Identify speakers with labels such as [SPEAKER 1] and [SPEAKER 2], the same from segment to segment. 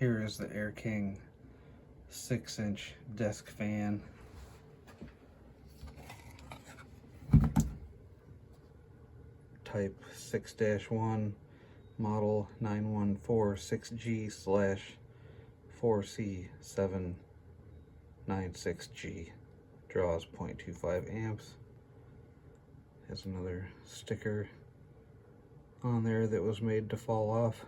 [SPEAKER 1] Here is the Air King 6-inch desk fan. Type 6-1, model 9146G/4C796G. Draws 0.25 amps. Has another sticker on there that was made to fall off.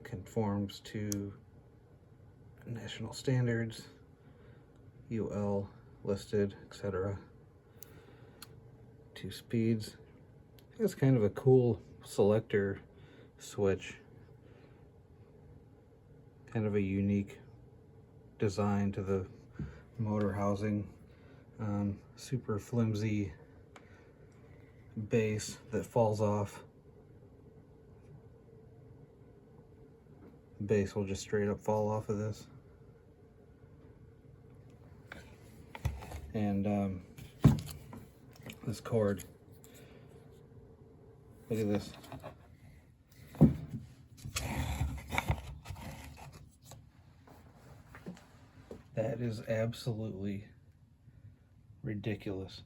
[SPEAKER 1] Conforms to national standards, UL listed, etc. 2 speeds. It's kind of a cool selector switch. Kind of a unique design to the motor housing. Super flimsy base that falls off. Base will just straight up fall off of this. And this cord, look at this. That is absolutely ridiculous.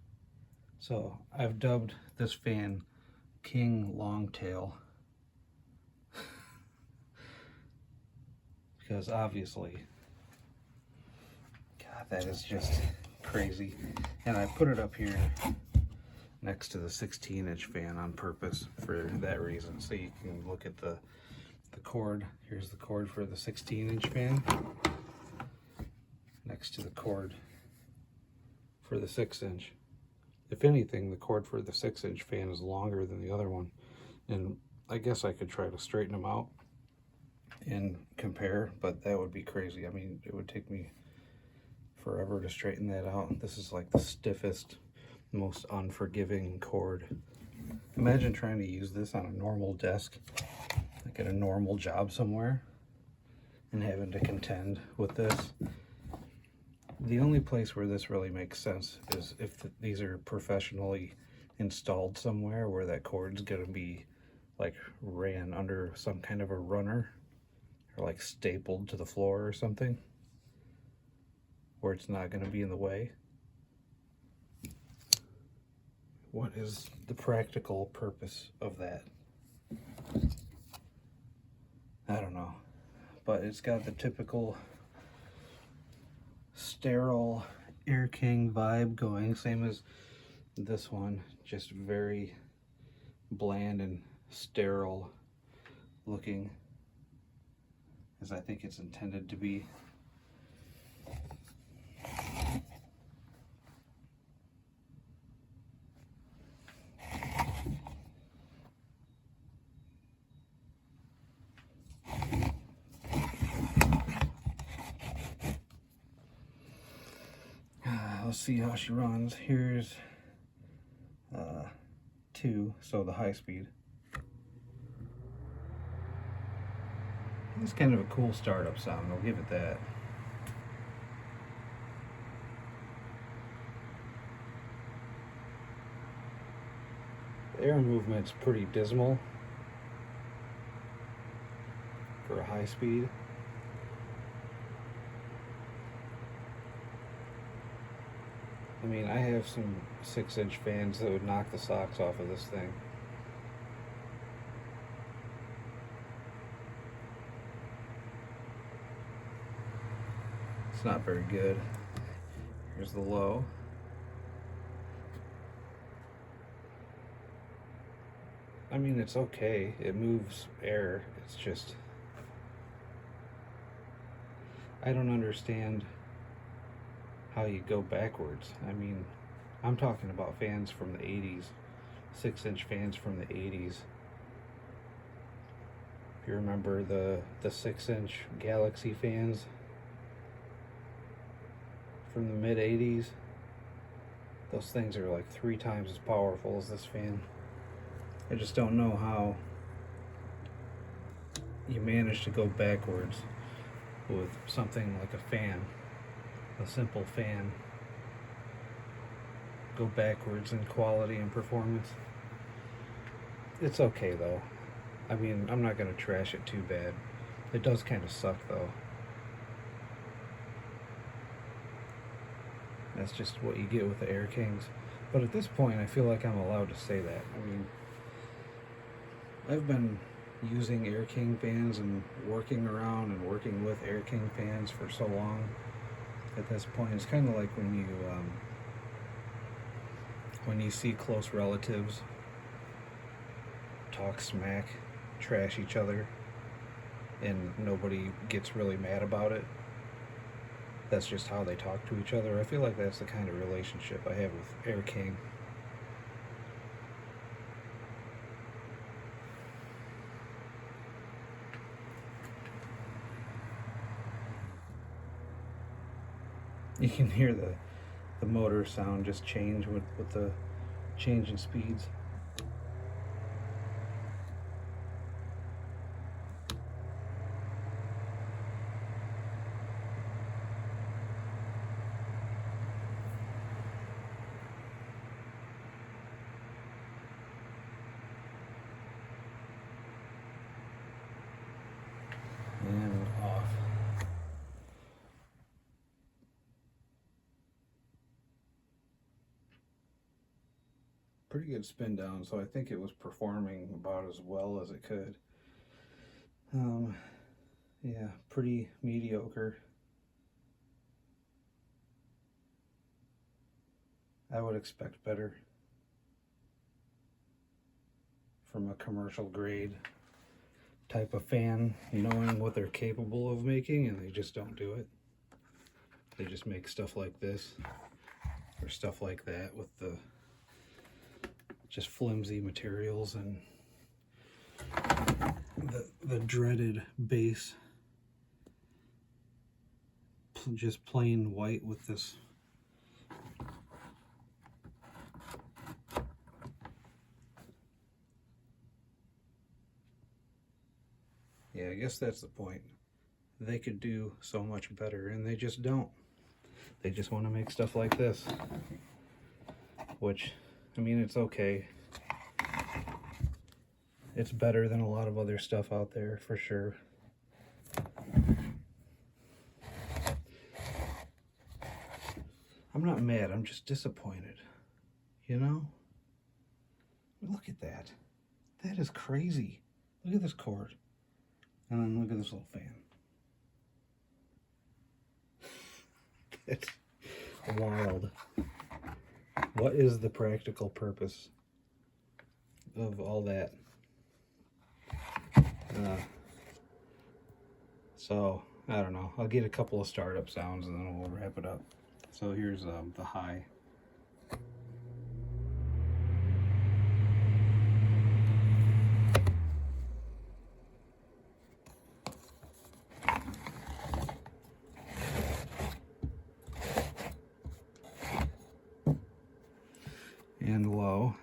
[SPEAKER 1] So I've dubbed this fan King Longtail because obviously, God, that is just crazy. And I put it up here next to the 16-inch fan on purpose for that reason, so you can look at the cord. Here's the cord for the 16-inch fan next to the cord for the 6-inch. If anything, the cord for the 6-inch fan is longer than the other one, and I guess I could try to straighten them out and compare, but that would be crazy. I mean, it would take me forever to straighten that out. This is like the stiffest, most unforgiving cord. Imagine trying to use this on a normal desk, like at a normal job somewhere, and having to contend with this. The only place where this really makes sense is if these are professionally installed somewhere where that cord's gonna be like ran under some kind of a runner or like stapled to the floor or something, where it's not gonna be in the way. What is the practical purpose of that? I don't know, but it's got the typical sterile Air King vibe going, same as this one, just very bland and sterile looking, as I think it's intended to be. Let's see how she runs. Here's 2, so the high speed. It's kind of a cool startup sound, I'll give it that. The air movement's pretty dismal for a high speed. I mean, I have some 6-inch fans that would knock the socks off of this thing. It's not very good. Here's the low. I mean, it's okay. It moves air. It's just, I don't understand how you go backwards. I mean, I'm talking about fans from the 80s, 6-inch fans from the 80s. If you remember the 6-inch Galaxy fans from the mid 80s, those things are like 3 times as powerful as this fan. I just don't know how you manage to go backwards with something like a fan, a simple fan. Go backwards in quality and performance. It's okay though. I mean, I'm not gonna trash it too bad. It does kind of suck though. That's just what you get with the Air Kings. But at this point, I feel like I'm allowed to say that. I mean, I've been using Air King fans and working around and working with Air King fans for so long. At this point, it's kind of like when you see close relatives talk smack, trash each other, and nobody gets really mad about it. That's just how they talk to each other. I feel like that's the kind of relationship I have with Air King. You can hear the motor sound just change with the change in speeds. And off. Pretty good spin down, so I think it was performing about as well as it could. Yeah, pretty mediocre. I would expect better from a commercial grade type of fan, knowing what they're capable of making, and they just don't do it. They just make stuff like this or stuff like that with the just flimsy materials and the dreaded base, just plain white with this yeah, I guess that's the point. They could do so much better, and they just don't. They just want to make stuff like this, which, I mean, it's okay. It's better than a lot of other stuff out there, for sure. I'm not mad, I'm just disappointed. You know? Look at that. That is crazy. Look at this cord. And then look at this little fan. It's wild. What is the practical purpose of all that? So, I don't know. I'll get a couple of startup sounds and then we'll wrap it up. So here's the high. And low.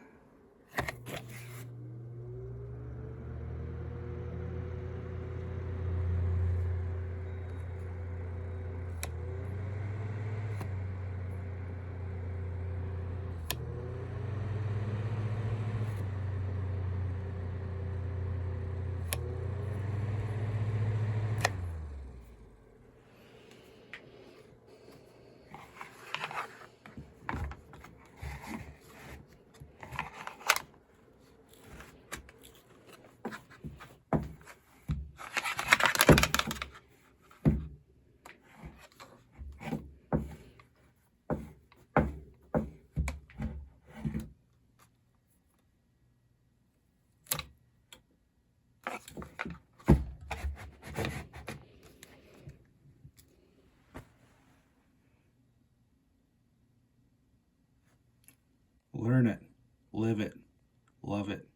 [SPEAKER 1] Learn it, live it, love it.